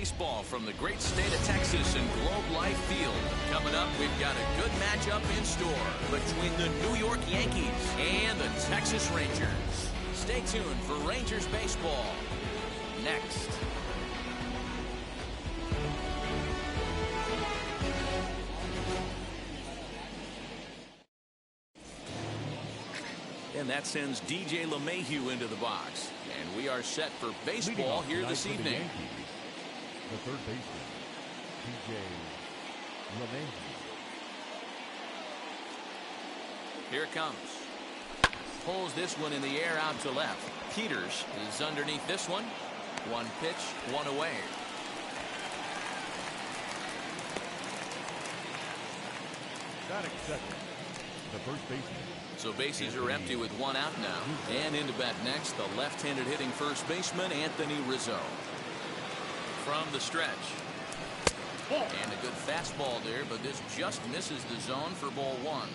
baseball from the great state of Texas and Globe Life Field. Coming up, we've got a good matchup in store between the New York Yankees and the Texas Rangers. Stay tuned for Rangers baseball next. And that sends DJ LeMahieu into the box. And we are set for baseball here this evening. The third baseman, DJ LeMahieu. Here it comes. Pulls this one in the air out to left. Peters is underneath this one. One pitch, one away. Batting second, the first baseman. So bases are empty with one out now. And into bat next, the left-handed hitting first baseman, Anthony Rizzo. From the stretch. And a good fastball there, but this just misses the zone for ball one.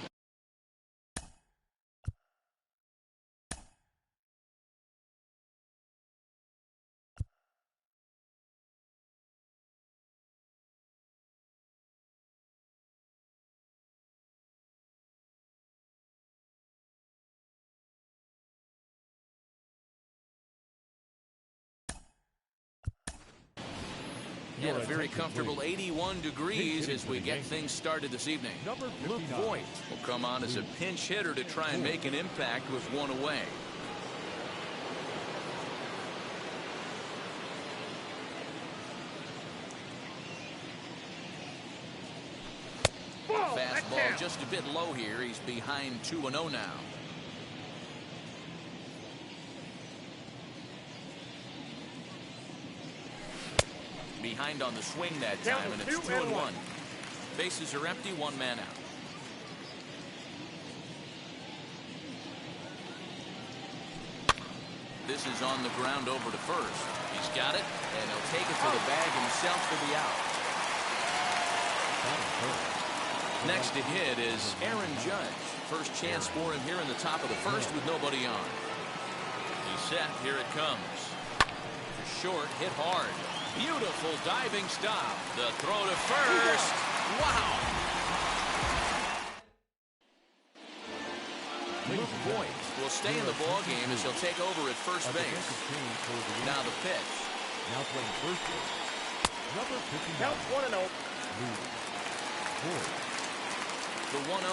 And a very comfortable 81 degrees as we get things started this evening. Luke Voigt will come on as a pinch hitter to try and make an impact with one away. Fastball just a bit low here. He's behind 2-0 now. Behind on the swing that time, and it's 2-1. Bases are empty, one man out. This is on the ground over to first. He's got it, and he'll take it to the bag himself for the out. Next to hit is Aaron Judge. First chance for him here in the top of the first with nobody on. He's set. Here it comes. Short, hit hard. Beautiful diving stop. The throw to first. Wow. Luke Voigt will stay in the ball game as he'll take over at first base. Now the pitch. Now playing first base. Number 59. Count 1-0. Luke Voigt. The 1-0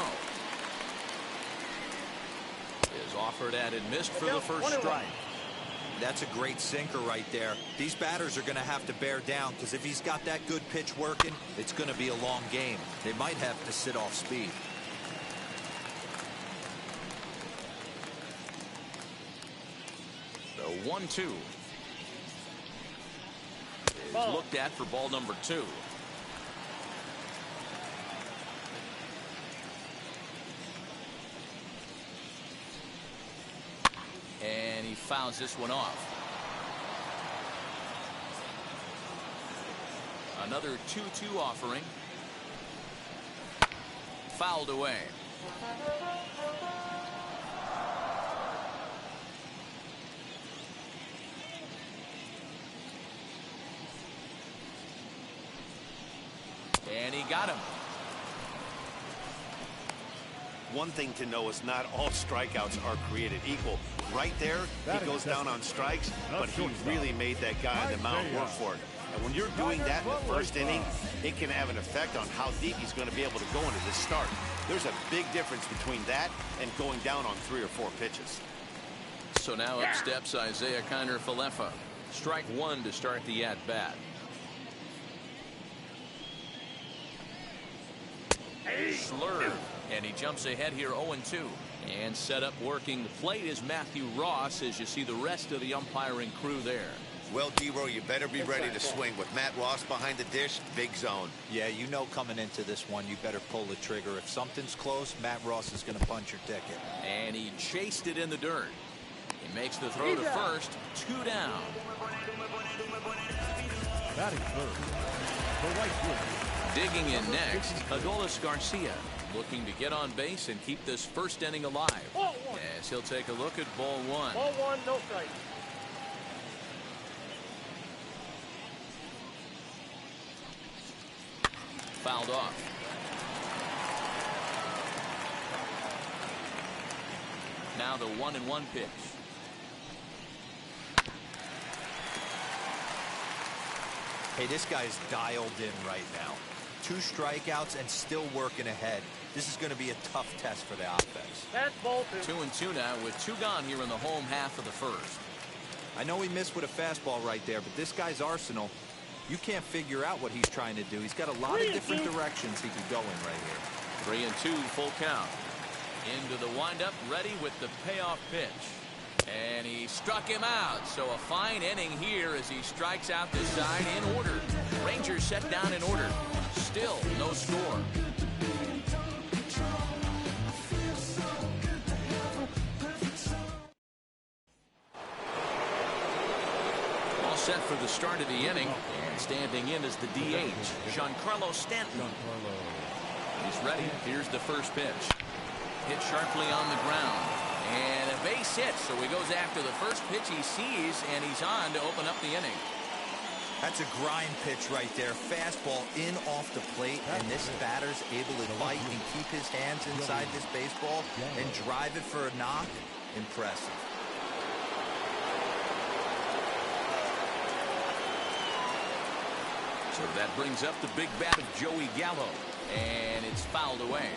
is offered at and missed for the first strike. That's a great sinker right there. These batters are going to have to bear down, because if he's got that good pitch working, it's going to be a long game. They might have to sit off speed. The 1-2 is looked at for ball number 2. And he fouls this one off. Another 2-2 offering. Fouled away. And he got him. One thing to know is not all strikeouts are created equal. Right there, he goes down on strikes, but he really made that guy on the mound work for it. And when you're doing that in the first inning, it can have an effect on how deep he's going to be able to go into this start. There's a big difference between that and going down on 3 or 4 pitches. So now up steps Isaiah Kiner-Falefa. Strike one to start the at-bat. Slurve. And he jumps ahead here 0-2. And set up working the plate is Matthew Ross as you see the rest of the umpiring crew there. Well, D-Row, you better be ready to swing. With Matt Ross behind the dish, big zone. Yeah, you know coming into this one, you better pull the trigger. If something's close, Matt Ross is going to punch your ticket. And he chased it in the dirt. He makes the throw to first. 2 down. Batting third, the right fielder. Digging in next, Adolis Garcia. Looking to get on base and keep this first inning alive. As he'll take a look at ball one. Ball one, no strike. fouled off. Now the 1-1 pitch. Hey, this guy's dialed in right now. 2 strikeouts and still working ahead. This is going to be a tough test for the offense. That's ball 2. 2-2 now with 2 gone here in the home half of the first. I know he missed with a fastball right there, but this guy's arsenal, you can't figure out what he's trying to do. He's got a lot of different directions he could go in right here. 3-2 full count. Into the windup, ready with the payoff pitch. And he struck him out. So a fine inning here as he strikes out this side in order. Rangers set down in order. Still no score. All set for the start of the inning. And standing in is the DH, Giancarlo Stanton. He's ready. Here's the first pitch. Hit sharply on the ground. And a base hit, so he goes after the first pitch he sees, and he's on to open up the inning. That's a grind pitch right there. Fastball in off the plate, and this batter's able to bite and keep his hands inside this baseball and drive it for a knock. Impressive. So that brings up the big bat of Joey Gallo, and it's fouled away.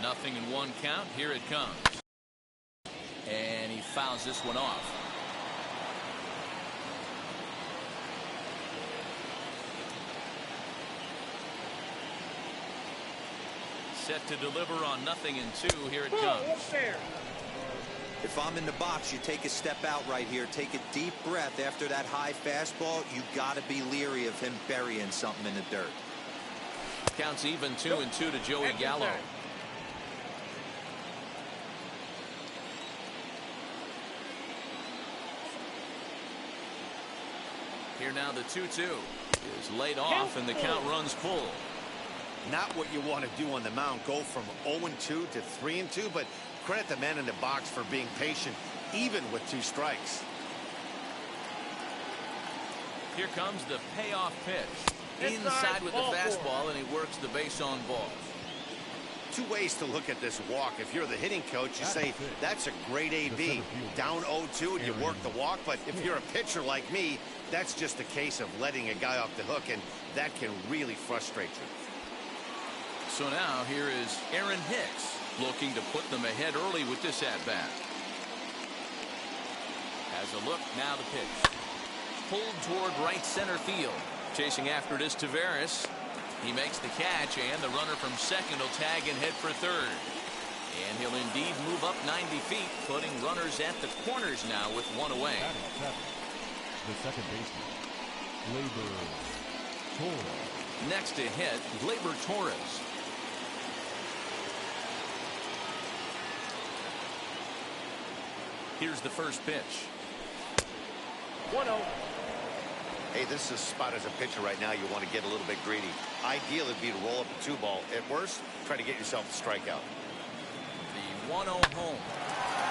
Nothing in 1 count. Here it comes. And he fouls this one off. Set to deliver on 0-2. Here it comes. If I'm in the box, you take a step out right here. Take a deep breath after that high fastball. You got to be leery of him burying something in the dirt. Counts even 2-2 to Joey Gallo. Here now the 2-2 is laid off and the count runs full. Not what you want to do on the mound. Go from 0-2 to 3-2, but credit the man in the box for being patient even with 2 strikes. Here comes the payoff pitch. Inside with the fastball, and he works the base on balls. 2 ways to look at walk. If you're the hitting coach, you say that's a great AB. Down 0-2 and you work the walk. But if you're a pitcher like me, that's just a case of letting a guy off the hook, and that can really frustrate you. So now here is Aaron Hicks looking to put them ahead early with this at-bat. Has a look, now the pitch. Pulled toward right center field. Chasing after it is Taveras. He makes the catch, and the runner from second will tag and head for third. And he'll indeed move up 90 feet, putting runners at the corners now with 1 away. The second baseman, Gleyber Torres. Next to hit, Gleyber Torres. Here's the first pitch. 1-0. Hey, this is a spot as a pitcher right now you want to get a little bit greedy. Ideal would be to roll up a 2-ball. At worst, try to get yourself a strikeout. The 1-0 home.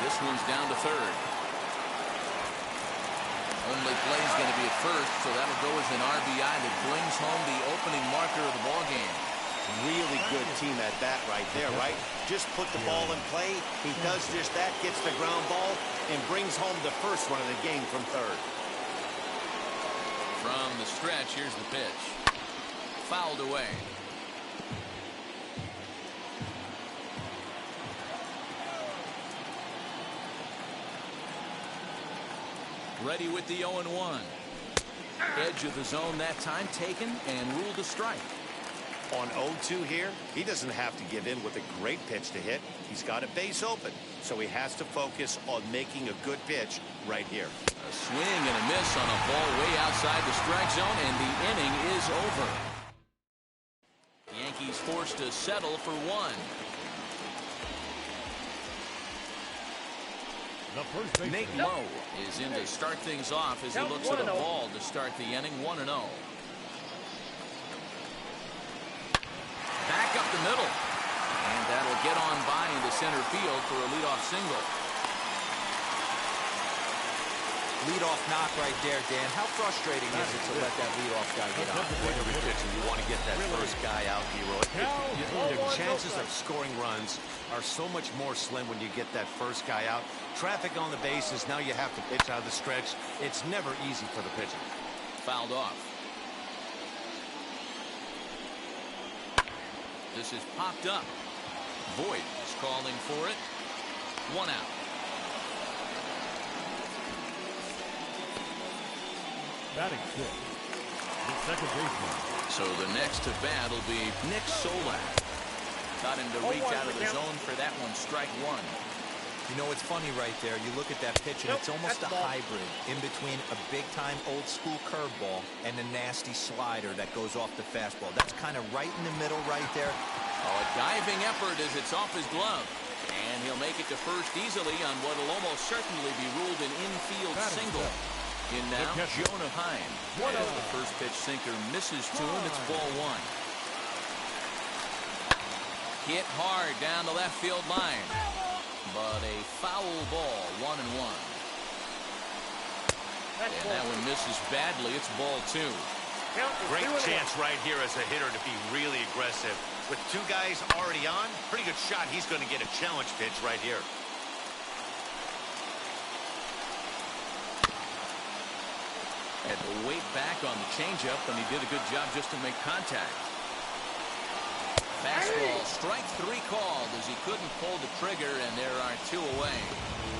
This one's down to third. Only play is going to be at first, so that'll go as an RBI that brings home the opening marker of the ball game. Really good team at bat right there, right? Just put the ball in play. He does just that, gets the ground ball, and brings home the first run of the game from third. From the stretch, here's the pitch. Fouled away. Ready with the 0-1. Edge of the zone that time taken and ruled a strike. On 0-2 here, he doesn't have to give in with a great pitch to hit. He's got a base open, so he has to focus on making a good pitch right here. A swing and a miss on a ball way outside the strike zone, and the inning is over. Yankees forced to settle for 1. The first baseman, Nate Lowe is in to start things off as he looks at a ball to start the inning. 1-0. Back up the middle, and that'll get on by into center field for a leadoff single. Leadoff knock right there, Dan. How frustrating is it to let that leadoff guy get on? Like every pitcher, you want to get that first guy out, Hero. The chances of scoring runs are so much more slim when you get that first guy out. Traffic on the bases, now you have to pitch out of the stretch. It's never easy for the pitcher. Fouled off. This is popped up. Voit is calling for it. 1 out. Batting fifth, the second baseman. So the next to bat will be Nick Solak. Got him to reach out of the zone for that one. Strike one. You know, it's funny right there. You look at that pitch, and it's almost a hybrid in between a big-time old-school curveball and a nasty slider that goes off the fastball. That's kind of right in the middle right there. Oh, a diving effort as it's off his glove. And he'll make it to first easily on what will almost certainly be ruled an infield single. In now, Jonah Heim. As the first pitch sinker misses to him, it's ball one. Hit hard down the left field line. But a foul ball, 1-1. And that one misses badly. It's ball two. Great chance right here as a hitter to be really aggressive. With two guys already on, pretty good shot. He's going to get a challenge pitch right here. Had to wait back on the changeup, and he did a good job just to make contact. Fastball, strike three called as he couldn't pull the trigger, and there are two away.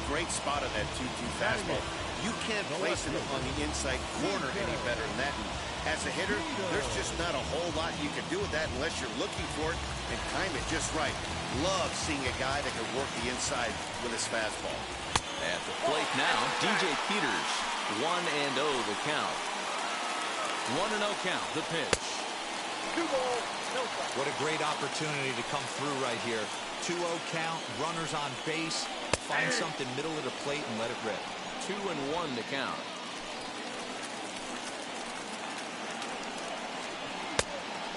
Great spot on that 2-2 fastball. You can't place it on the inside corner any better than that. And as a hitter, there's just not a whole lot you can do with that unless you're looking for it and time it just right. Love seeing a guy that can work the inside with his fastball. At the plate now, DJ Peters. 1-0 the count. 1-0 count, the pitch. 2 balls, no strike. What a great opportunity to come through right here. 2-0 count, runners on base. Find something middle of the plate and let it rip. 2-1 to count.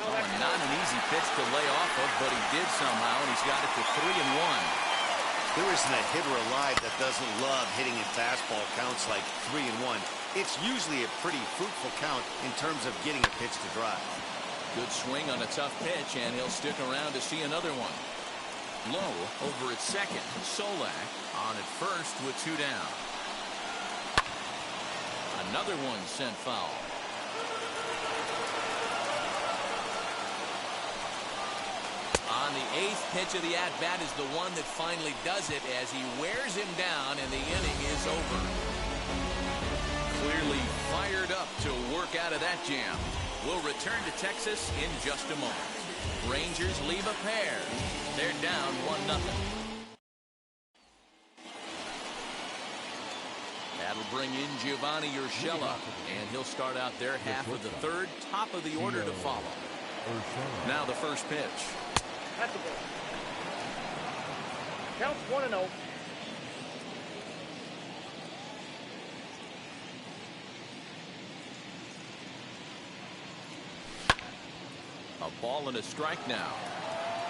Oh, and not an easy pitch to lay off of, but he did somehow, and he's got it to 3-1. There isn't a hitter alive that doesn't love hitting in fastball counts like 3-1. It's usually a pretty fruitful count in terms of getting a pitch to drive. Good swing on a tough pitch, and he'll stick around to see another one. Low over at second. Solak on at first with 2 down. Another one sent foul. On the 8th pitch of the at-bat is the one that finally does it as he wears him down, and the inning is over. Clearly fired up to work out of that jam. We'll return to Texas in just a moment. Rangers leave a pair. They're down 1-0. That'll bring in Giovanni Urshela, and he'll start out their half of the third. Top of the order to follow. Now the first pitch. That's a ball. Counts 1-0. A ball and a strike now.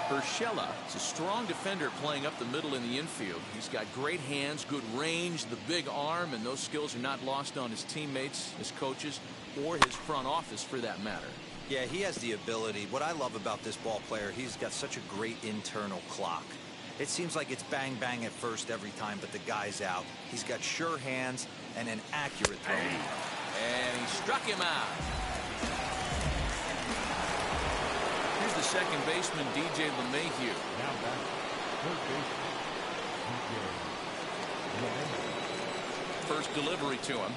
Urshela is a strong defender playing up the middle in the infield. He's got great hands, good range, the big arm, and those skills are not lost on his teammates, his coaches, or his front office for that matter. Yeah, he has the ability. What I love about this ball player, he's got such a great internal clock. It seems like it's bang bang at first every time, but the guy's out. He's got sure hands and an accurate throw. And he struck him out. Here's the second baseman, DJ LeMahieu. Now back, third baseman. First delivery to him.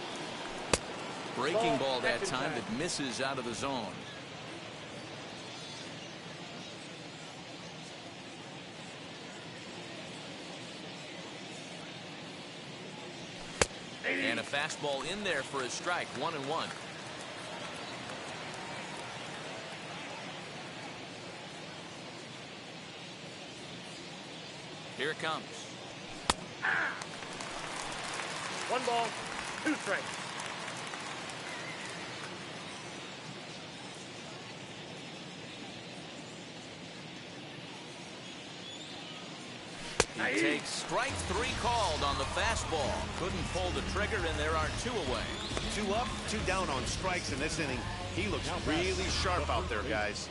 Breaking ball that time that misses out of the zone. And a fastball in there for a strike. 1-1. Here it comes. 1 ball, 2 strikes. He takes strike 3 called on the fastball. Couldn't pull the trigger, and there are 2 away. 2 up, 2 down on strikes in this inning. He looks really sharp out there, guys.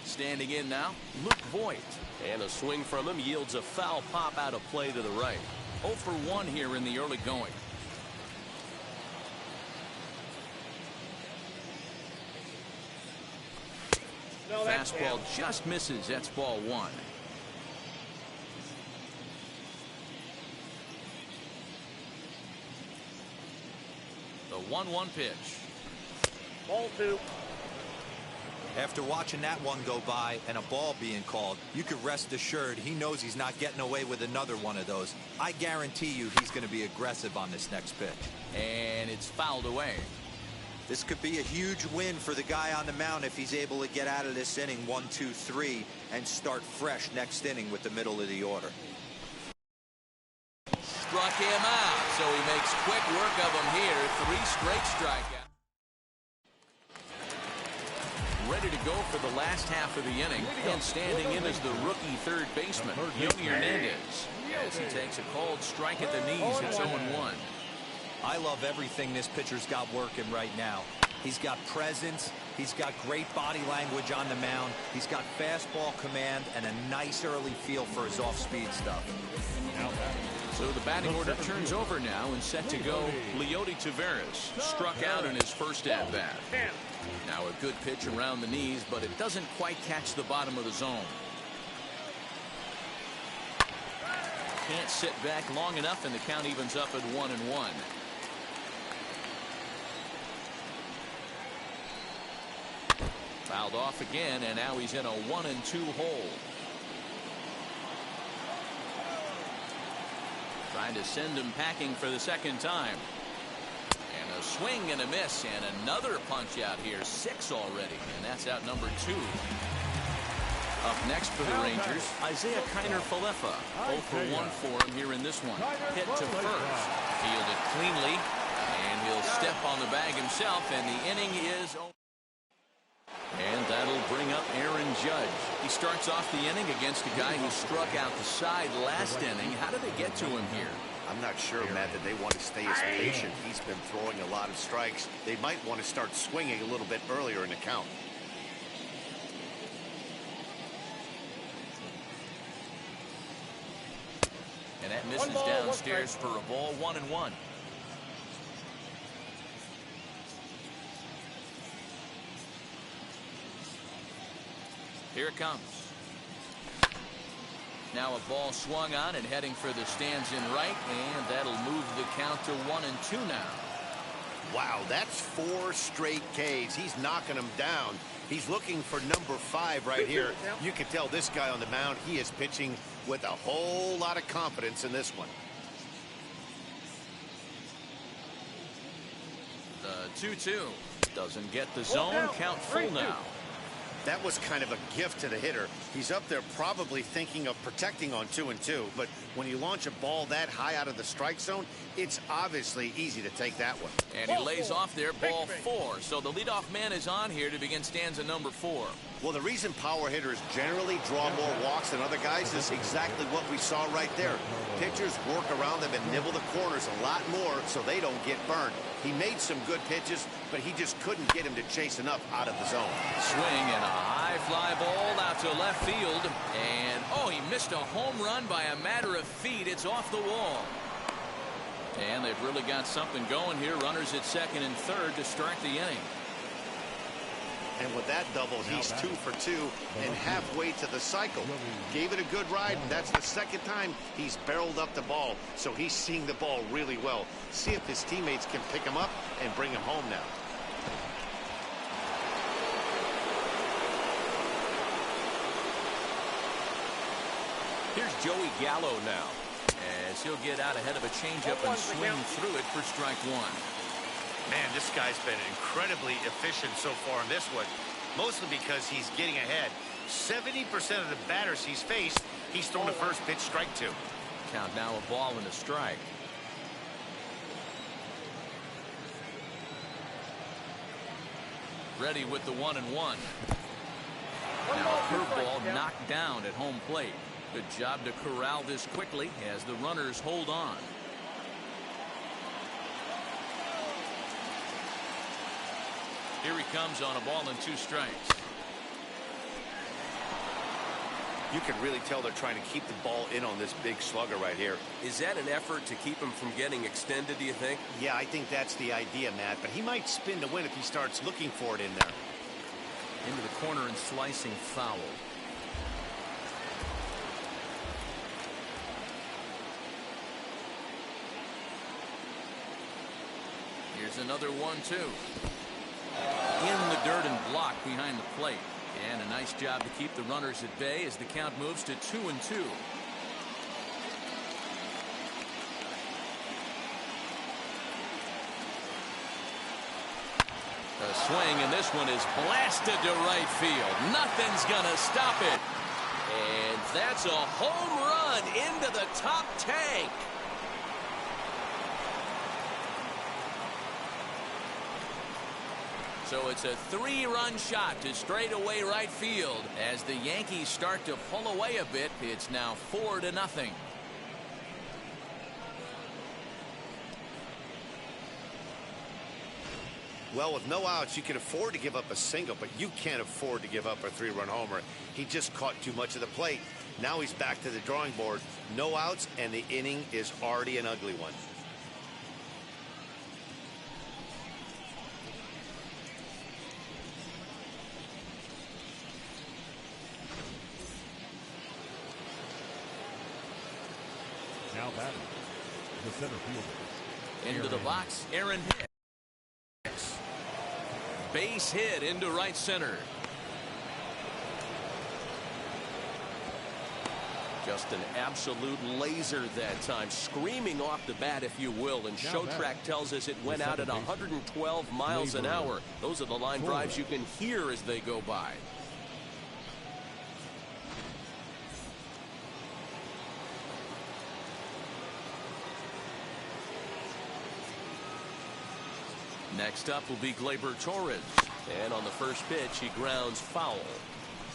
Standing in now, Luke Voigt. And a swing from him yields a foul pop out of play to the right. 0 for 1 here in the early going. No, that's Fastball just misses. That's ball 1. The 1-1 pitch. ball 2. After watching that one go by and a ball being called, you could rest assured he knows he's not getting away with another one of those. I guarantee you he's going to be aggressive on this next pitch. And it's fouled away. This could be a huge win for the guy on the mound if he's able to get out of this inning 1, 2, 3 and start fresh next inning with the middle of the order. Struck him out, so he makes quick work of him here. 3 straight strikeouts. Ready to go for the last half of the inning, and standing in is the rookie third baseman, Yogi Hernandez, as he takes a called strike at the knees. It's 0-1. I love everything this pitcher's got working right now. He's got presence, he's got great body language on the mound, he's got fastball command, and a nice early feel for his off-speed stuff. So the batting order turns over now, and set to go Leody Taveras, struck out in his first at-bat. Now a good pitch around the knees, but it doesn't quite catch the bottom of the zone. Can't sit back long enough, and the count evens up at 1-1. Fouled off again, and now he's in a 1-2 hole. Trying to send him packing for the second time. And a swing and a miss, and another punch out here. 6 already, and that's out number 2. Up next for the Rangers, Isaiah Kiner-Falefa. 0 for 1 for him here in this one. Hit to first. Fielded cleanly, and he'll step on the bag himself, and the inning is over. And that'll bring up Aaron Judge. He starts off the inning against a guy who struck out the side last inning. How did they get to him here? I'm not sure, Matt, that they want to stay as patient. He's been throwing a lot of strikes. They might want to start swinging a little bit earlier in the count. And that misses downstairs for a ball. 1-1. Here it comes. Now a ball swung on and heading for the stands in right, and that'll move the count to 1-2 now. Wow, that's 4 straight Ks. He's knocking them down. He's looking for number 5 right here. You can tell this guy on the mound, he is pitching with a whole lot of confidence in this one. The 2-2 doesn't get the zone. Count full now. That was kind of a gift to the hitter. He's up there probably thinking of protecting on 2-2, but when you launch a ball that high out of the strike zone, it's obviously easy to take that one. And he lays off there, ball 4. So the leadoff man is on here to begin stanza number 4. Well, the reason power hitters generally draw more walks than other guys is exactly what we saw right there. Pitchers work around them and nibble the corners a lot more so they don't get burned. He made some good pitches, but he just couldn't get him to chase enough out of the zone. Swing and a high fly ball out to left field. And, oh, he missed a home run by a matter of feet. It's off the wall. And they've really got something going here. Runners at second and third to start the inning. And with that double, he's 2 for 2 and halfway to the cycle. Gave it a good ride, and that's the second time he's barreled up the ball. So he's seeing the ball really well. See if his teammates can pick him up and bring him home now. Here's Joey Gallo now, as he'll get out ahead of a changeup and swing through it for strike 1. Man, this guy's been incredibly efficient so far in this one, mostly because he's getting ahead. 70% of the batters he's faced, he's thrown the first pitch, strike 2. Count now a ball and a strike. Ready with the 1-1. Now a curveball knocked down at home plate. Good job to corral this quickly as the runners hold on. Here he comes on a ball and 2 strikes. You can really tell they're trying to keep the ball in on this big slugger right here. Is that an effort to keep him from getting extended, do you think? Yeah, I think that's the idea, Matt, but he might spin to win if he starts looking for it in there. Into the corner and slicing foul. Here's another 1-2. In the dirt and blocked behind the plate. And a nice job to keep the runners at bay as the count moves to 2-2. A swing, and this one is blasted to right field. Nothing's gonna stop it. And that's a home run into the top tank. So it's a 3-run shot to straightaway right field. As the Yankees start to pull away a bit, it's now 4-0. Well, with no outs, you can afford to give up a single, but you can't afford to give up a 3-run homer. He just caught too much of the plate. Now he's back to the drawing board. No outs, and the inning is already an ugly one. Now batting, the center fielder. Into the box, Aaron Hicks. Base hit into right center. Just an absolute laser that time, screaming off the bat, if you will. And Showtrack tells us it went out at 112 miles an hour. Those are the line drives you can hear as they go by. Next up will be Gleyber Torres. And on the first pitch, he grounds foul.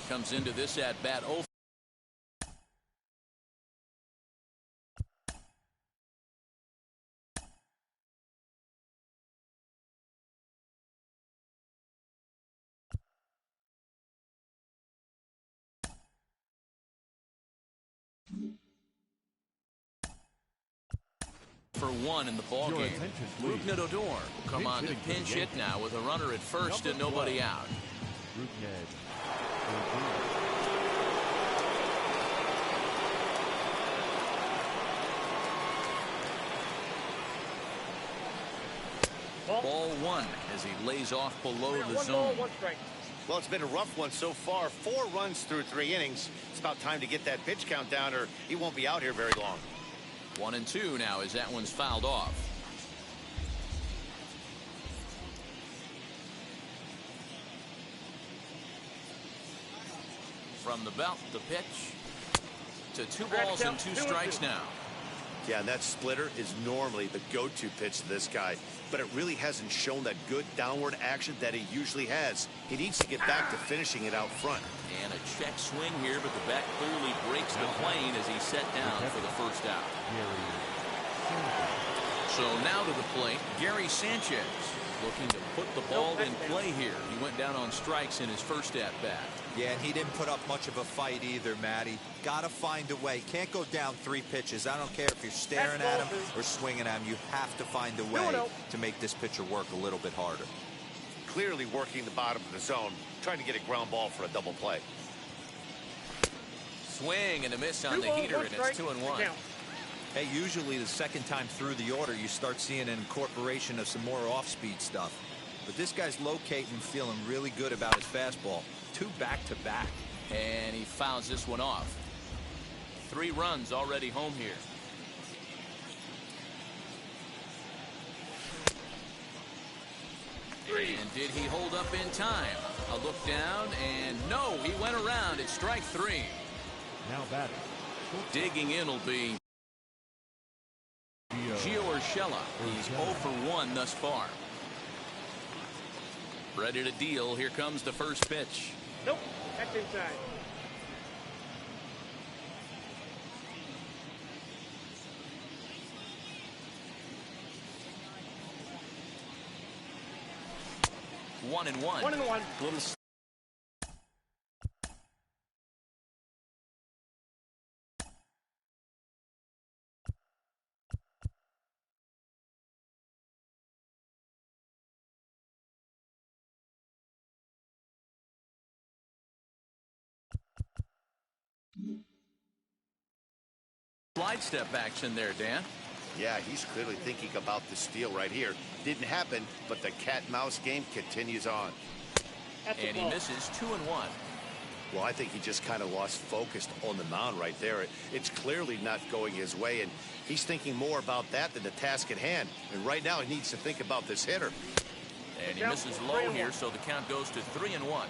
Comes into this at bat 0 for 1 in the ball game. Rougned Odor will come on to pinch hit now with a runner at first and nobody out. Ball 1 as he lays off below the zone. Well, it's been a rough one so far. 4 runs through 3 innings. It's about time to get that pitch count down or he won't be out here very long. 1-2 now as that one's fouled off. From the belt, the pitch to 2 balls and 2 strikes now. Yeah, and that splitter is normally the go-to pitch to this guy, but it really hasn't shown that good downward action that he usually has. He needs to get back to finishing it out front. And a check swing here, but the bat clearly breaks the plane as he's set down for the first out. So now to the plate, Gary Sanchez looking to put the ball in play here. He went down on strikes in his first at-bat. Yeah, and he didn't put up much of a fight either, Matty. Got to find a way. Can't go down 3 pitches. I don't care if you're staring at him or swinging at him. You have to find a way to make this pitcher work a little bit harder. Clearly working the bottom of the zone, trying to get a ground ball for a double play. Swing and a miss on the heater, and it's 2-1. Hey, usually the second time through the order, you start seeing an incorporation of some more off-speed stuff. But this guy's locating, feeling really good about his fastball. 2 back-to-back. And he fouls this one off. 3 runs already home here. And did he hold up in time? A look down, and no, he went around at strike 3. Now batting. Digging in will be Gio Urshela. He's 0 for 1 thus far. Ready to deal. Here comes the first pitch. Nope. That's inside. One and one. 1-1. Little slide step action there, Dan. Yeah, he's clearly thinking about the steal right here. Didn't happen, but the cat-mouse game continues on. And he misses 2-1. Well, I think he just kind of lost focus on the mound right there. It's clearly not going his way, and he's thinking more about that than the task at hand. And right now, he needs to think about this hitter. And he misses low here, so the count goes to 3-1.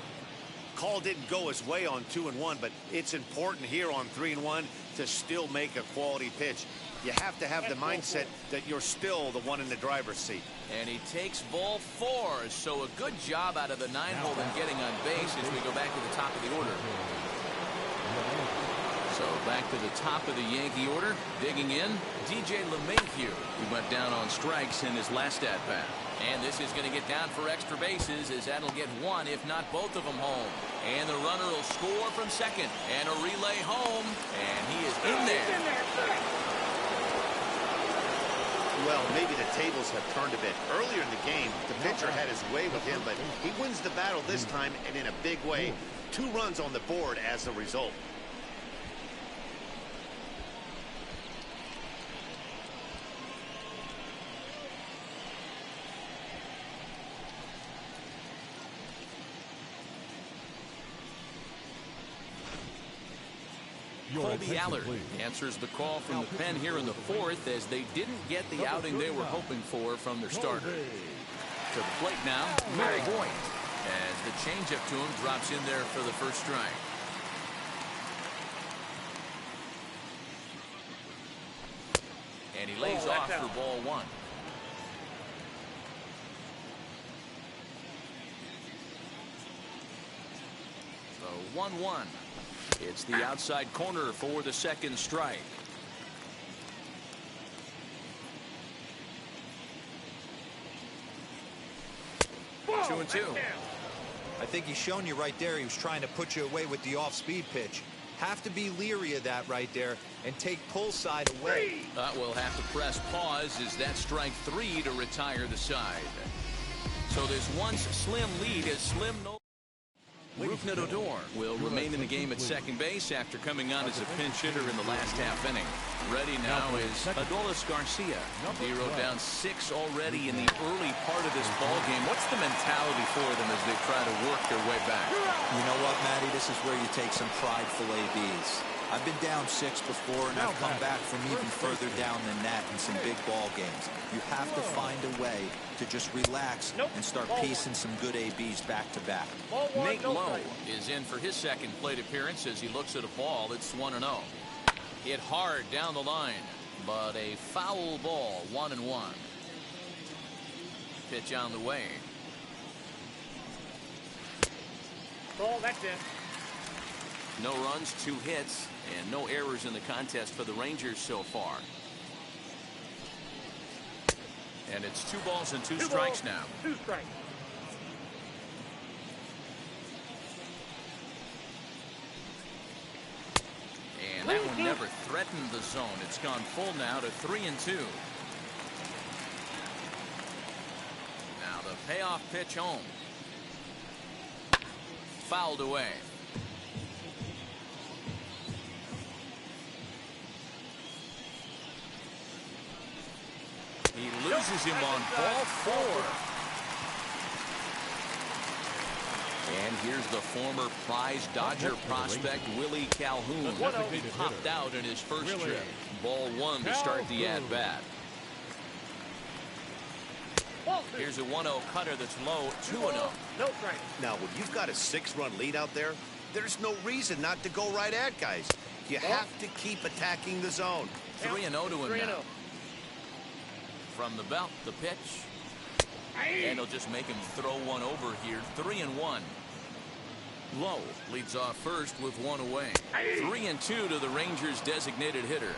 Call didn't go his way on 2-1, but it's important here on 3-1 to still make a quality pitch. You have to have the mindset that you're still the one in the driver's seat. And he takes ball 4. So a good job out of the 9-hole in getting on base as we go back to the top of the order. So back to the top of the Yankee order. Digging in, DJ LeMahieu, who went down on strikes in his last at-bat. And this is going to get down for extra bases as that'll get one, if not both of them, home. And the runner will score from second. And a relay home. And he is in there. Well, maybe the tables have turned a bit. Earlier in the game, the pitcher had his way with him, but he wins the battle this time and in a big way. 2 runs on the board as a result. Colby Allard answers the call from the pen here in the 4th as they didn't get the outing they were hoping for from their starter. To the plate now, Mary Boyd, as the changeup to him drops in there for the first strike. And he lays off for ball 1. So 1-1. It's the outside corner for the second strike. 2-2. I think he's shown you right there he was trying to put you away with the off-speed pitch. Have to be leery of that right there and take pull side away. We'll have to press pause as that strike 3 to retire the side. So this once slim lead is slim no. Rougned Odor will remain in the game at second base after coming on as a pinch hitter in the last half inning. Ready now is Adolis Garcia. 0 down 6 already in the early part of this ball game. What's the mentality for them as they try to work their way back? You know what, Matty? This is where you take some prideful ABs. I've been down 6 before, and I've come back from even further down than that in some big ball games. You have to find a way to just relax and start piecing some good ABs back to back. Nate Lowe is in for his second plate appearance as he looks at a ball. It's 1-0. Hit hard down the line, but a foul ball. 1-1. Pitch on the way. Ball, that's it. No runs, 2 hits, and no errors in the contest for the Rangers so far. And it's 2 balls and 2 strikes now. 2 strikes. And that one never threatened the zone. It's gone full now to 3-2. Now the payoff pitch home. Fouled away. He loses him on ball 4. And here's the former prize Dodger prospect Willie Calhoun. He popped out in his first trip. Ball 1 to start the at-bat. Here's a 1-0 cutter that's low, 2-0. No strike. Now, when you've got a 6-run lead out there, there's no reason not to go right at guys. You have to keep attacking the zone. 3-0 to him now. From the belt, the pitch. And he'll just make him throw one over here. 3-1. Lowe leads off first with one away. 3-2 to the Rangers' designated hitter.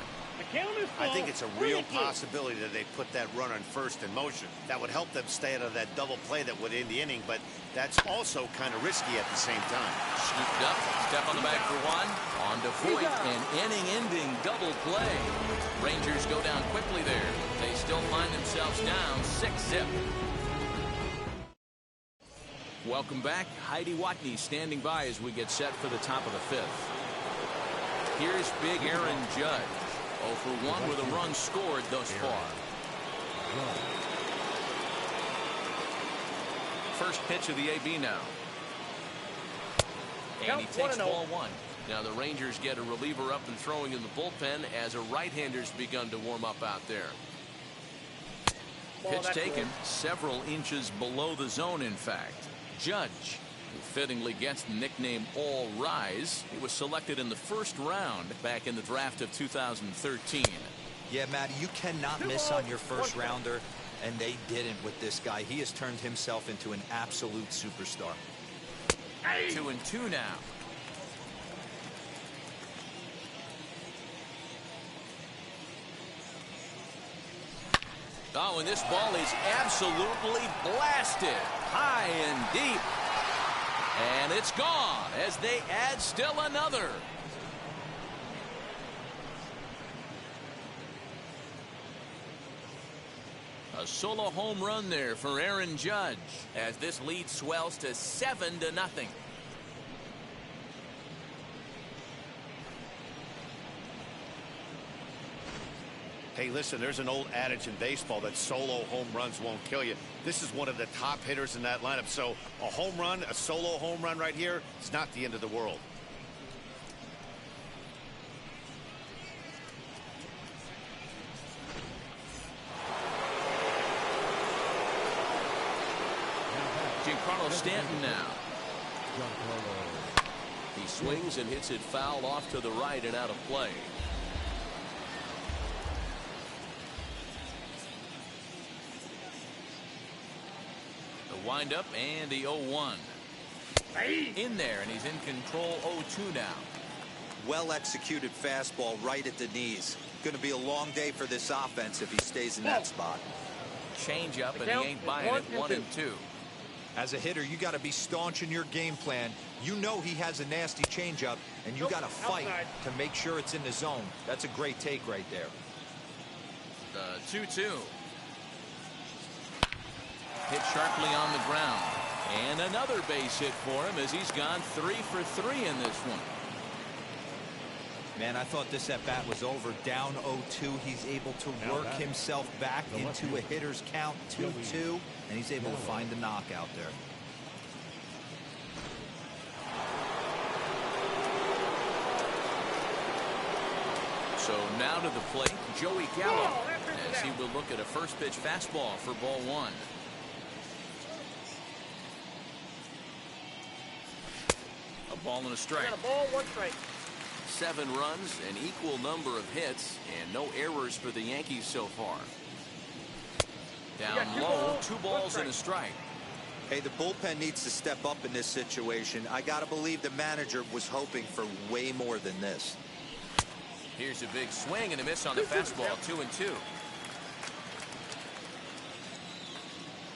I think it's a real possibility that they put that runner on first in motion. That would help them stay out of that double play that would end the inning, but that's also kind of risky at the same time. Scooped up, step on the bag for one. On to Voigt, an inning-ending double play. Rangers go down quickly there. They still find themselves down 6-zip. Welcome back. Heidi Watney standing by as we get set for the top of the fifth. Here's big Aaron Judge. 0 for 1 with a run scored thus far. First pitch of the AB now. And he takes ball one. Now the Rangers get a reliever up and throwing in the bullpen as a right-hander's begun to warm up out there. Pitch taken several inches below the zone, in fact. Judge, who fittingly gets the nickname All Rise. He was selected in the first round back in the draft of 2013. Yeah, Matty, you cannot miss on your first rounder, and they didn't with this guy. He has turned himself into an absolute superstar. 2-2 now. Oh, and this ball is absolutely blasted high and deep. And it's gone as they add still another. A solo home run there for Aaron Judge as this lead swells to 7-0. Hey, listen, there's an old adage in baseball that solo home runs won't kill you. This is one of the top hitters in that lineup. So a home run, a solo home run right here, is not the end of the world. Giancarlo Stanton now. He swings and hits it foul off to the right and out of play. The windup and the 0-1. In there, and he's in control. 0-2 now. Well executed fastball right at the knees. Going to be a long day for this offense if he stays in that spot. Change up, and he ain't buying it. 1-2. As a hitter, you got to be staunch in your game plan. You know he has a nasty changeup, and you got to fight to make sure it's in the zone. That's a great take right there. 2-2. Hit sharply on the ground. And another base hit for him as he's gone 3 for 3 in this one. Man, I thought this at-bat was over. Down 0-2. He's able to work himself back into a hitter's count. 2-2. And he's able to find the knockout there. So now to the plate, Joey Gallo, as he will look at a first pitch fastball for ball one. A ball and a strike. Got a ball, 1 strike. 7 runs, an equal number of hits, and no errors for the Yankees so far. Down low, 2 balls and a strike. Hey, the bullpen needs to step up in this situation. I got to believe the manager was hoping for way more than this. Here's a big swing and a miss on the fastball. 2-2.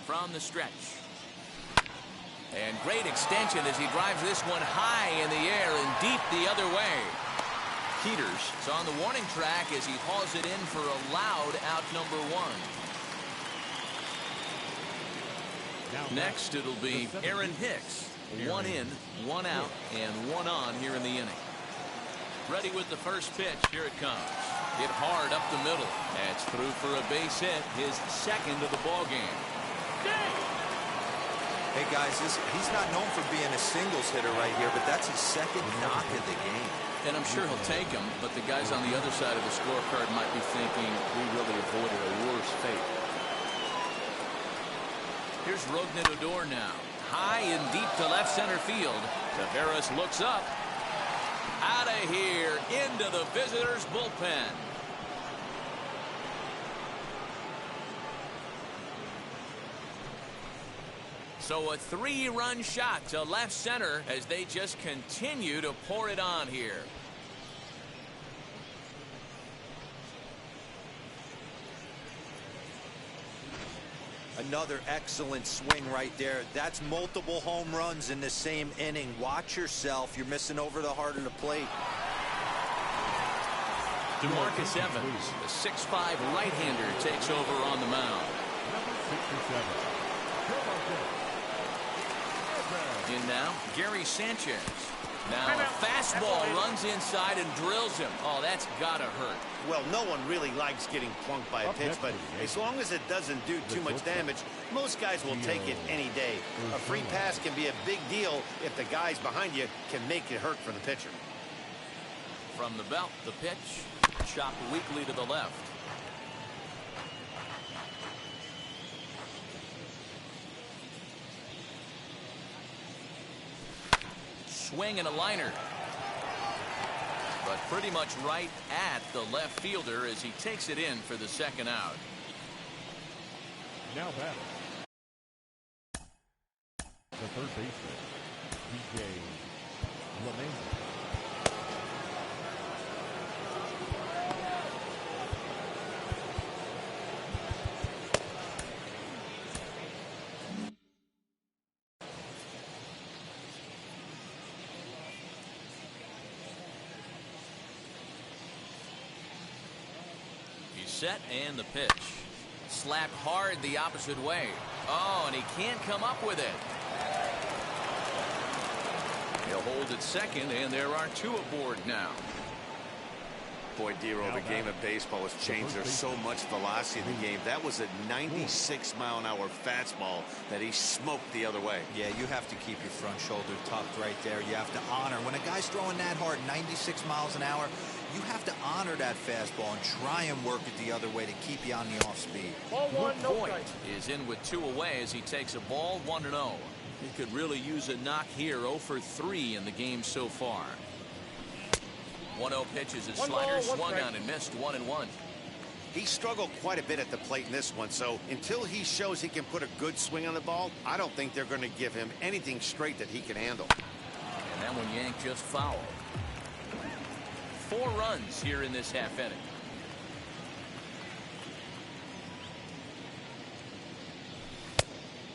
From the stretch. And great extension as he drives this one high in the air and deep the other way. Peters is on the warning track as he hauls it in for a loud out number 1. Next, it'll be Aaron Hicks. 1 in, 1 out, and 1 on here in the inning. Ready with the first pitch. Here it comes. Hit hard up the middle. That's through for a base hit. His second of the ball game. Hey, guys, he's not known for being a singles hitter right here, but that's his second knock of the game. And I'm sure he'll take him, but the guys on the other side of the scorecard might be thinking we really avoided a worse fate. Here's Rougned Odor now. High and deep to left center field. Taveras looks up. Out of here into the visitors' bullpen. So a 3-run shot to left center as they just continue to pour it on here. Another excellent swing right there. That's multiple home runs in the same inning. Watch yourself. You're missing over the heart of the plate. DeMarcus Evans, the 6'5" right-hander, takes over on the mound. In now, Gary Sanchez. Now a fastball runs inside and drills him. Oh, that's gotta hurt. Well, no one really likes getting plunked by a pitch, but as long as it doesn't do too much damage, most guys will take it any day. A free pass can be a big deal if the guys behind you can make it hurt for the pitcher. From the belt, the pitch, chopped weakly to the left. Swing and a liner. But pretty much right at the left fielder as he takes it in for the second out. Now batting. The third baseman, DJ lmannican. Set and the pitch. Slapped hard the opposite way. Oh, and he can't come up with it. He'll hold at second, and there are 2 aboard now. Boy, Dero, the game of baseball has changed. There's so much velocity in the game. That was a 96-mile-an-hour fastball that he smoked the other way. Yeah, you have to keep your front shoulder tucked right there. You have to honor. When a guy's throwing that hard, 96 miles an hour, you have to honor that fastball and try and work it the other way to keep you on the off speed. Ball one, no Voigt strike. is in with 2 away as he takes a ball 1-0. He could really use a knock here. 0 for 3 in the game so far. 1-0 pitch is his slider, swung on and missed. 1-1. He struggled quite a bit at the plate in this one, so until he shows he can put a good swing on the ball, I don't think they're going to give him anything straight that he can handle. And that one yanked just foul. 4 runs here in this half inning.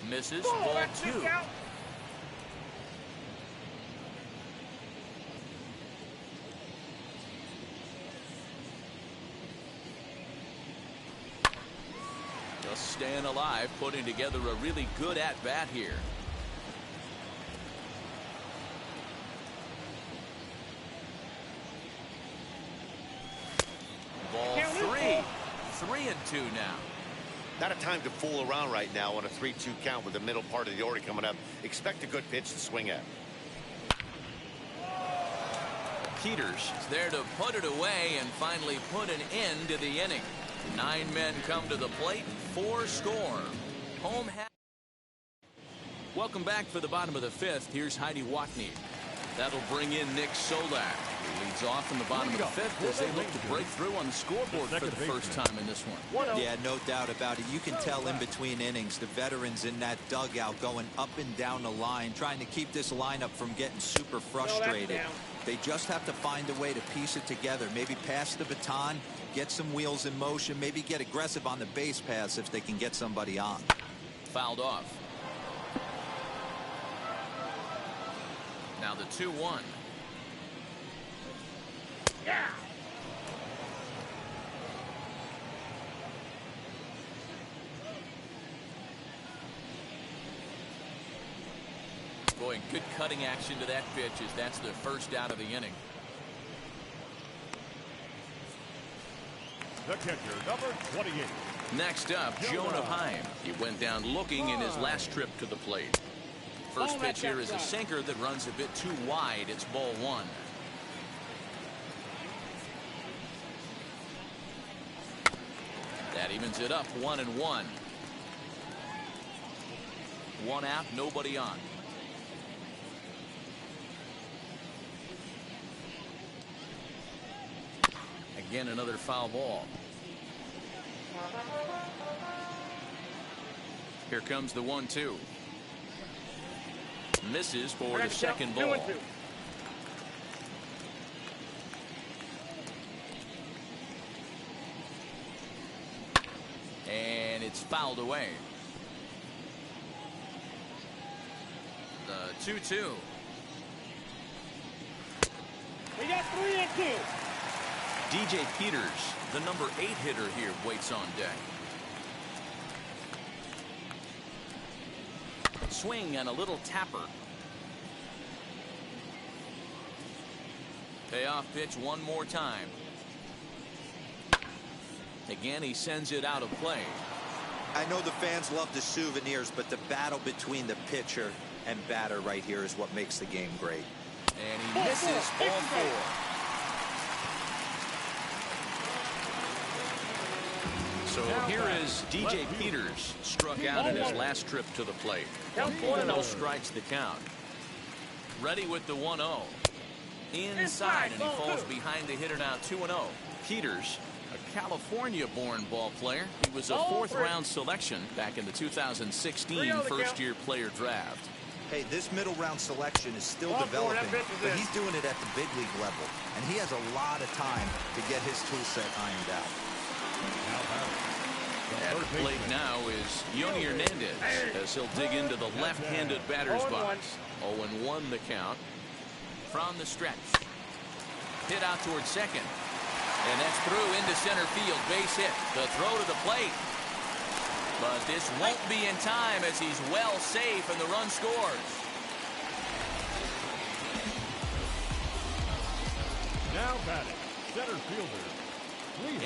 Misses. Ball 2. Just staying alive, putting together a really good at-bat here. Ball 3. 3-2 now. Not a time to fool around right now on a 3-2 count with the middle part of the order coming up. Expect a good pitch to swing at. Peters is there to put it away and finally put an end to the inning. 9 men come to the plate, 4 score. Home hat. Welcome back for the bottom of the 5th. Here's Heidi Watney. That'll bring in Nick Solak. He leads off in the bottom of the 5th as they look to break through on the scoreboard for the first time in this one. Yeah, no doubt about it. You can tell in between innings the veterans in that dugout going up and down the line, trying to keep this lineup from getting super frustrated. They just have to find a way to piece it together. Maybe pass the baton, get some wheels in motion, maybe get aggressive on the base paths if they can get somebody on. Fouled off. Now the 2-1. Yeah. Boy, good cutting action to that pitch as that's the first out of the inning. The catcher, number 28. Next up, Jonah Heim. He went down looking in his last trip to the plate. First pitch here is a sinker that runs a bit too wide. It's ball 1. That evens it up 1-1. 1 out, nobody on. Again, another foul ball. Here comes the 1-2. Misses for the second ball. 2-2. And it's fouled away. The 2-2. We got 3-2. DJ Peters, the number 8 hitter here, waits on deck. Swing and a little tapper. Payoff pitch one more time. Again, he sends it out of play. I know the fans love the souvenirs, but the battle between the pitcher and batter right here is what makes the game great. And he misses ball 4. So here is DJ Peters, struck out in his last trip to the plate. 1-0 strikes the count. Ready with the 1-0. Inside, and he falls behind the hitter now. 2-0. Peters, a California-born ball player. He was a 4th-round selection back in the 2016 first-year player draft. Hey, this middle-round selection is still developing, but he's doing it at the big league level, and he has a lot of time to get his tool set ironed out. At the plate now is Yoni Hernandez as he'll dig into the left-handed batter's box. 0-1 the count. From the stretch. Hit out towards second. And that's through into center field. Base hit. The throw to the plate. But this won't be in time as he's well safe and the run scores. Now batting, center fielder.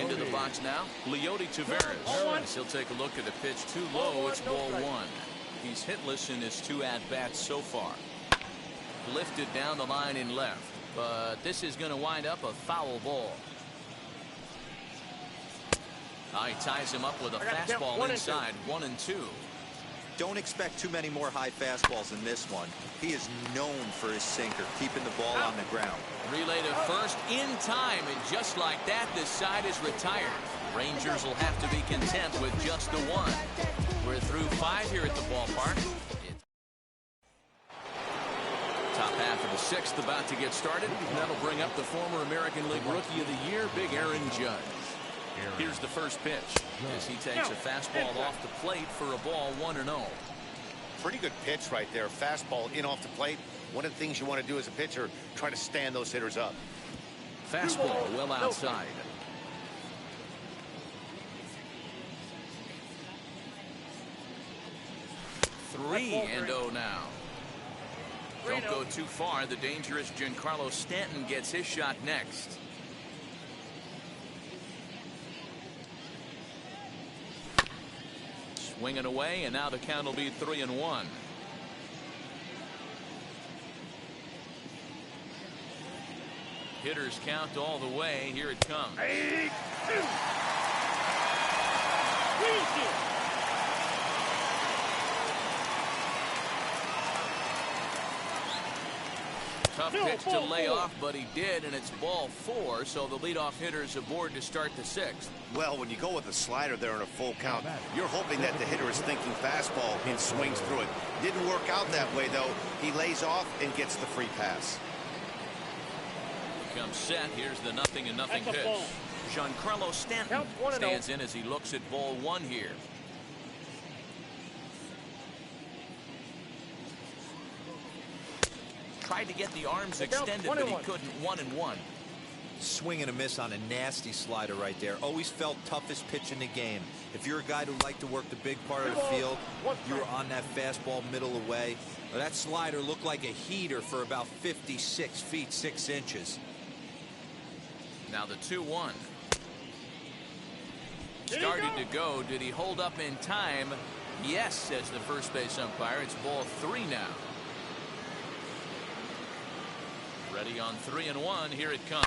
Into the box now, Leody Taveras. As he'll take a look at the pitch too low. It's ball 1. He's hitless in his 2 at-bats so far. Lifted down the line in left, but this is going to wind up a foul ball. He ties him up with a fastball inside. 1-2. Don't expect too many more high fastballs in this one. He is known for his sinker, keeping the ball on the ground. Relay to first in time, and just like that, this side is retired. Rangers will have to be content with just the 1. We're through 5 here at the ballpark. Top half of the 6th about to get started. And that'll bring up the former American League Rookie of the Year, Big Aaron Judge. Here's the first pitch as he takes a fastball off the plate for a ball 1-0. Pretty good pitch right there. Fastball in off the plate. One of the things you want to do as a pitcher, try to stand those hitters up. Fastball well outside. Three and 0 now. Don't go too far. The dangerous Giancarlo Stanton gets his shot next. Swinging away, and now the count will be 3-1. Hitters count all the way. Here it comes. Tough pitch to lay off, but he did, and it's ball 4, so the leadoff hitter's aboard to start the 6th. Well, when you go with a slider there in a full count, you're hoping that the hitter is thinking fastball and swings through it. Didn't work out that way, though. He lays off and gets the free pass. Comes set. Here's the 0-0 pitch. Giancarlo Stanton stands in as he looks at ball 1 here. Tried to get the arms extended, but he couldn't. 1-1. Swing and a miss on a nasty slider right there. Always felt toughest pitch in the game. If you're a guy who liked to work the big part of the field, you were on that fastball middle away. Well, that slider looked like a heater for about 56 feet 6 inches. Now the 2-1. Started to go. Did he hold up in time? Yes, says the first base umpire. It's ball 3 now. Ready on 3-1. Here it comes.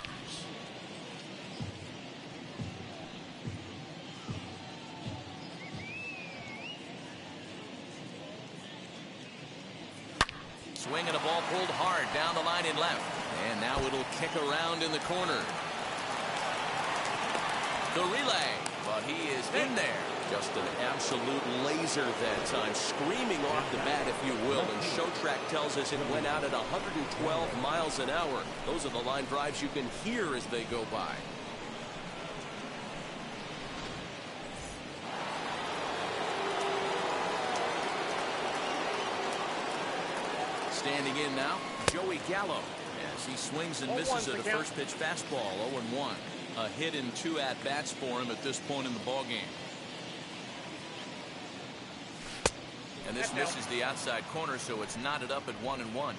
Swing and a ball pulled hard down the line in left. And now it'll kick around in the corner. The relay, but he is in there. Just an absolute laser that time, screaming off the bat, if you will. And ShowTrack tells us it went out at 112 miles an hour. Those are the line drives you can hear as they go by. Standing in now, Joey Gallo, as he swings and misses at a first pitch fastball. 0-1. A hit in 2 at-bats for him at this point in the ballgame. And this misses the outside corner, so it's knotted up at 1-1.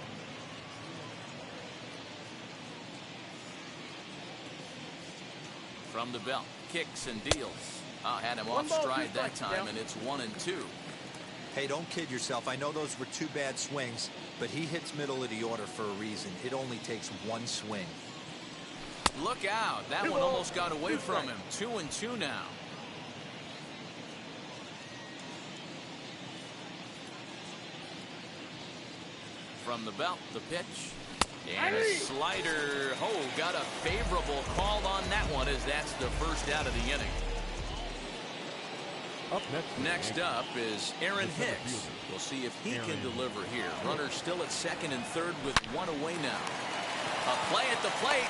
From the belt, kicks and deals. Had him off stride that time, and it's 1-2. Hey, don't kid yourself. I know those were 2 bad swings, but he hits middle of the order for a reason. It only takes 1 swing. Look out. That one almost got away from him. 2-2 now. From the belt, the pitch. And a slider. Oh, got a favorable call on that one, as that's the first out of the inning. Next up is Aaron Hicks. We'll see if he can deliver here. Runner still at second and third with 1 away now. A play at the plate.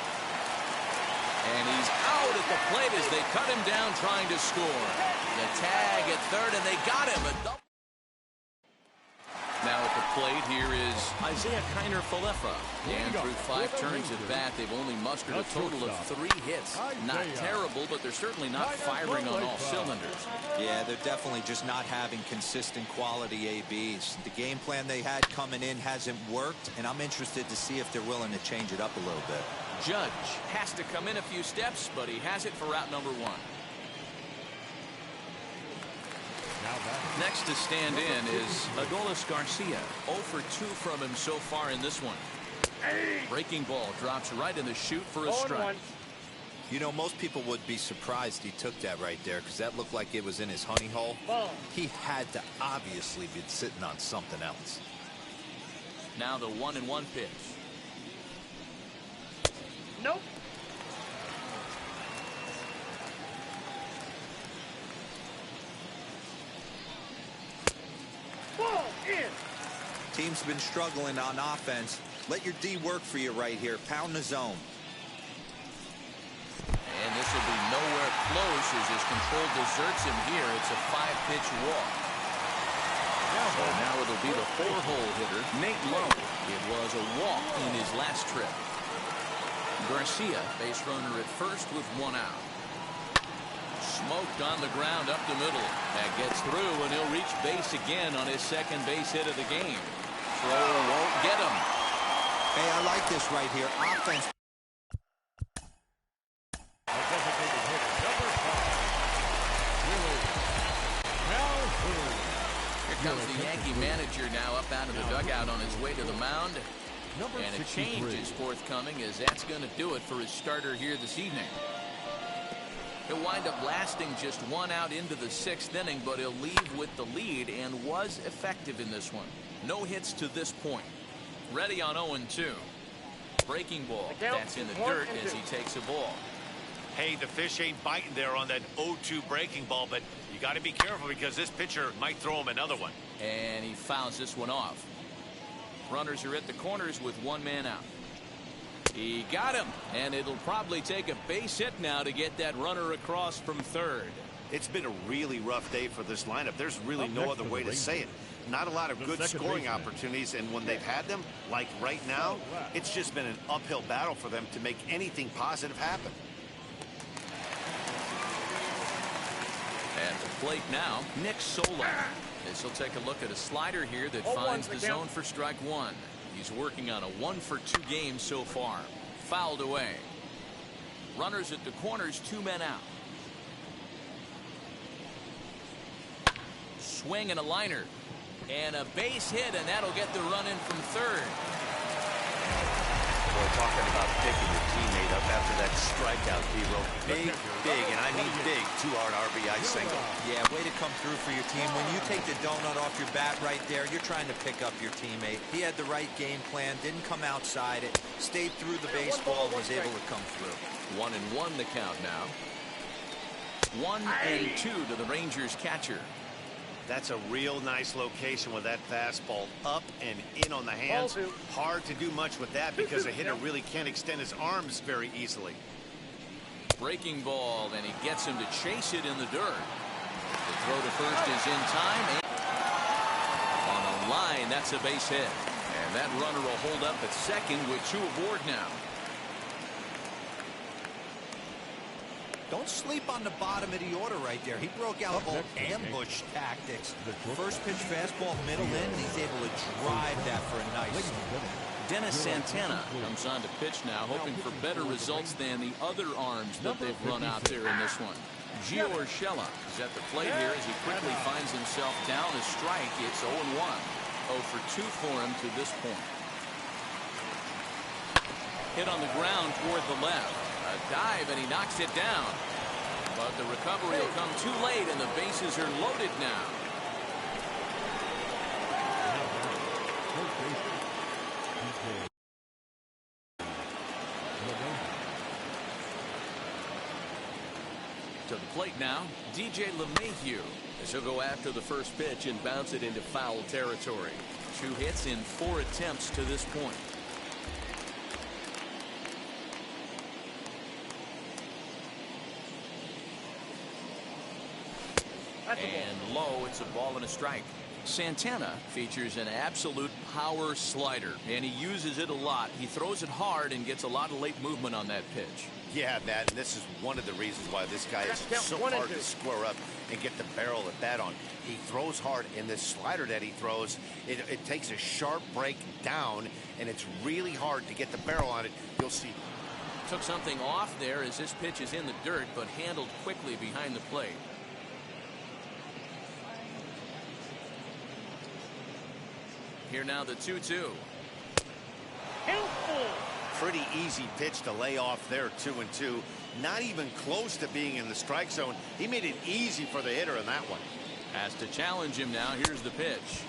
And he's out at the plate as they cut him down trying to score. The tag at third, and they got him. Now at the plate here is Isaiah Kiner-Falefa. And through 5 turns at bat, they've only mustered a total of 3 hits. Not terrible, but they're certainly not firing on all cylinders. Yeah, they're definitely just not having consistent quality ABs. The game plan they had coming in hasn't worked, and I'm interested to see if they're willing to change it up a little bit. Judge has to come in a few steps, but he has it for route number 1. Next to stand in is Adolis Garcia. 0 for 2 from him so far in this one. Breaking ball drops right in the chute for a strike. You know, most people would be surprised he took that right there, because that looked like it was in his honey hole. He had to obviously be sitting on something else. Now the 1-1 pitch. Nope. Ball in. Team's been struggling on offense. Let your D work for you right here. Pound the zone. And this will be nowhere close as his control deserts him here. It's a 5-pitch walk. So now it'll be the 4-hole hitter, Nate Lowe. It was a walk in his last trip. Garcia, base runner at first with 1 out. Smoked on the ground up the middle. That gets through, and he'll reach base again on his second base hit of the game. Throw won't get him. Hey, I like this right here. Offense. Here comes the Yankee manager now up out of the dugout on his way to the mound. And a change is forthcoming, as that's going to do it for his starter here this evening. He'll wind up lasting just 1 out into the 6th inning, but he'll leave with the lead and was effective in this one. No hits to this point. Ready on 0-2. Breaking ball. That's in the dirt as he takes a ball. Hey, the fish ain't biting there on that 0-2 breaking ball, but you got to be careful because this pitcher might throw him another one. And he fouls this one off. Runners are at the corners with 1 man out. He got him, and it'll probably take a base hit now to get that runner across from third. It's been a really rough day for this lineup. There's really no other way to say it. Not a lot of good scoring opportunities, and when they've had them, like right now, it's just been an uphill battle for them to make anything positive happen. At the plate now, Nick Sola. As he'll take a look at a slider here that finds the zone for strike 1. He's working on a 1 for 2 game so far. Fouled away. Runners at the corners, 2 men out. Swing and a liner. And a base hit, and that'll get the run in from third. Boy, talking about picking your teammate up after that strikeout, Hero. Big, and I mean big, 2-out RBI single. Yeah, way to come through for your team. When you take the donut off your bat right there, you're trying to pick up your teammate. He had the right game plan, didn't come outside it, stayed through the baseball, was able to come through. 1-1 the count now. 1-2 to the Rangers catcher. That's a real nice location with that fastball up and in on the hands. Hard to do much with that because a hitter really can't extend his arms very easily. Breaking ball, and he gets him to chase it in the dirt. The throw to first is in time. On the line, that's a base hit. And that runner will hold up at second with 2 aboard now. Don't sleep on the bottom of the order right there. He broke out old ambush tactics. First pitch fastball middle in. He's able to drive that for a nice. Dennis Santana comes on to pitch now, hoping for better results than the other arms that they've run out there in this one. Gio Urshela is at the plate here as he quickly finds himself down a strike. It's 0-1. 0 for 2 for him to this point. Hit on the ground toward the left. A dive, and he knocks it down. But the recovery will come too late, and the bases are loaded now. To the plate now, DJ LeMahieu, as he'll go after the first pitch and bounce it into foul territory. 2 hits in 4 attempts to this point. And low, it's a ball and a strike. Santana features an absolute power slider, and he uses it a lot. He throws it hard and gets a lot of late movement on that pitch. Yeah, Matt, and this is one of the reasons why this guy is so hard to square up and get the barrel at bat on. He throws hard, and this slider that he throws, it takes a sharp break down, and it's really hard to get the barrel on it. You'll see. Took something off there as this pitch is in the dirt, but handled quickly behind the plate. Here now the 2-2. Pretty easy pitch to lay off there, 2-2. Not even close to being in the strike zone. He made it easy for the hitter in that one. Has to challenge him now. Here's the pitch.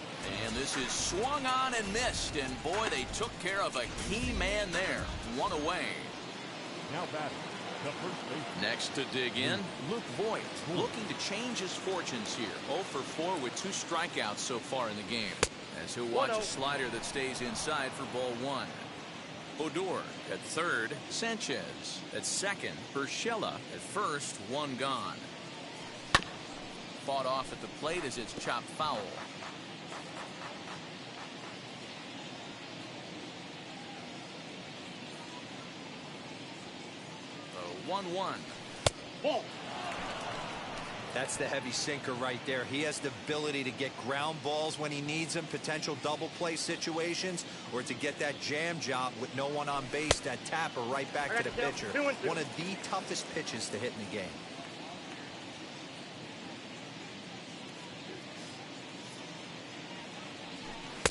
And this is swung on and missed. And boy, they took care of a key man there. 1 away. Now batting, the first baseman. Next to dig in, Luke Voigt, looking to change his fortunes here. 0 for 4 with 2 strikeouts so far in the game. As he'll watch a slider that stays inside for ball 1. Odor at third, Sanchez at second, Urshela at first, 1 gone. Fought off at the plate as it's chopped foul. The 1-1. Ball. That's the heavy sinker right there. He has the ability to get ground balls when he needs them, potential double play situations, or to get that jam job with no one on base, that tapper right back to the pitcher. One of the toughest pitches to hit in the game.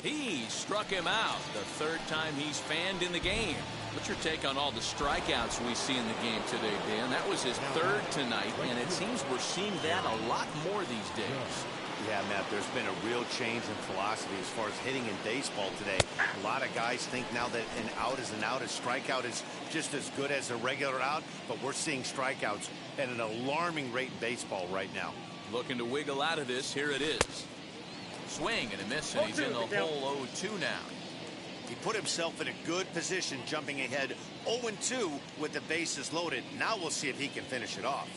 He struck him out. The 3rd time he's fanned in the game. What's your take on all the strikeouts we see in the game today, Dan? That was his 3rd tonight, and it seems we're seeing that a lot more these days. Yeah, Matt, there's been a real change in philosophy as far as hitting in baseball today. A lot of guys think now that an out is an out, a strikeout is just as good as a regular out, but we're seeing strikeouts at an alarming rate in baseball right now. Looking to wiggle out of this. Here it is. Swing and a miss, and he's in the hole 0-2 now. He put himself in a good position, jumping ahead 0-2 with the bases loaded. Now we'll see if he can finish it off.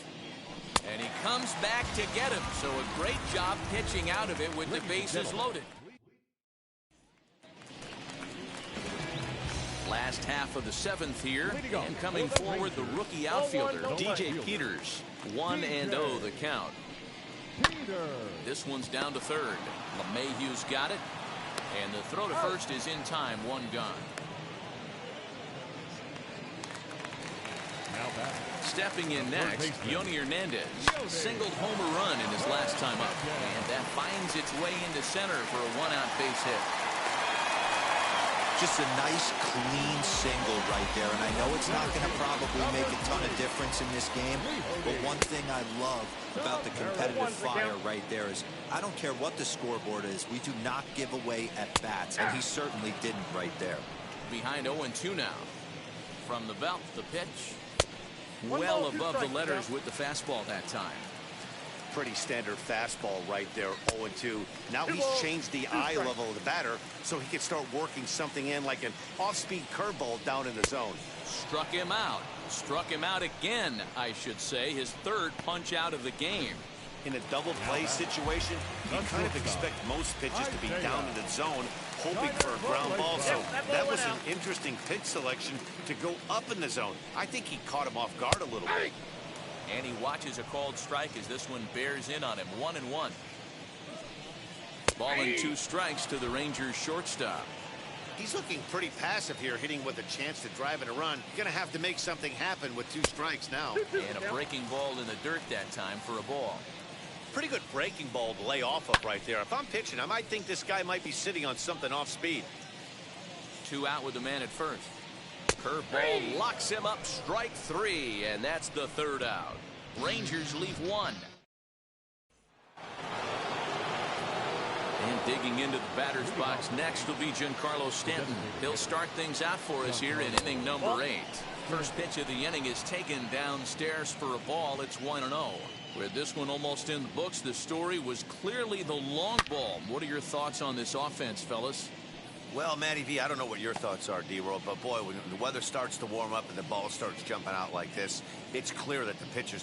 And he comes back to get him. So a great job pitching out of it with the bases loaded. Last half of the 7th here, and coming forward, the rookie outfielder, DJ Peters. 1-0 the count. This one's down to third. LeMahieu's got it. And the throw to first is in time. 1 gone. Stepping in next, Yoni Hernandez singled homer run in his last time up. And that finds its way into center for a 1-out base hit. Just a nice, clean single right there. And I know it's not going to probably make a ton of difference in this game, but one thing I love about the competitive fire right there is I don't care what the scoreboard is. We do not give away at-bats, and he certainly didn't right there. Behind 0-2 now. From the belt, the pitch. Well above the letters with the fastball that time. Pretty standard fastball right there, 0-2. Now he's changed the eye level of the batter so he can start working something in like an off-speed curveball down in the zone. Struck him out. Struck him out again, I should say. His third punch out of the game. In a double play situation, you kind of expect most pitches to be down in the zone, hoping for a ground ball. So that was an interesting pitch selection to go up in the zone. I think he caught him off guard a little bit. And he watches a called strike as this one bears in on him. 1-1. Ball and 2 strikes to the Rangers shortstop. He's looking pretty passive here, hitting with a chance to drive in a run. Gonna have to make something happen with 2 strikes now. And a breaking ball in the dirt that time for a ball. Pretty good breaking ball to lay off of right there. If I'm pitching, I might think this guy might be sitting on something off speed. 2 out with the man at first. Curveball locks him up, strike 3, and that's the 3rd out. Rangers leave 1. And digging into the batter's box next will be Giancarlo Stanton. He'll start things out for us here in inning number 8. First pitch of the inning is taken downstairs for a ball. It's 1-0. With this one almost in the books, the story was clearly the long ball. What are your thoughts on this offense, fellas? Well, Matty V, I don't know what your thoughts are, D-Roll, but boy, when the weather starts to warm up and the ball starts jumping out like this, it's clear that the pitcher's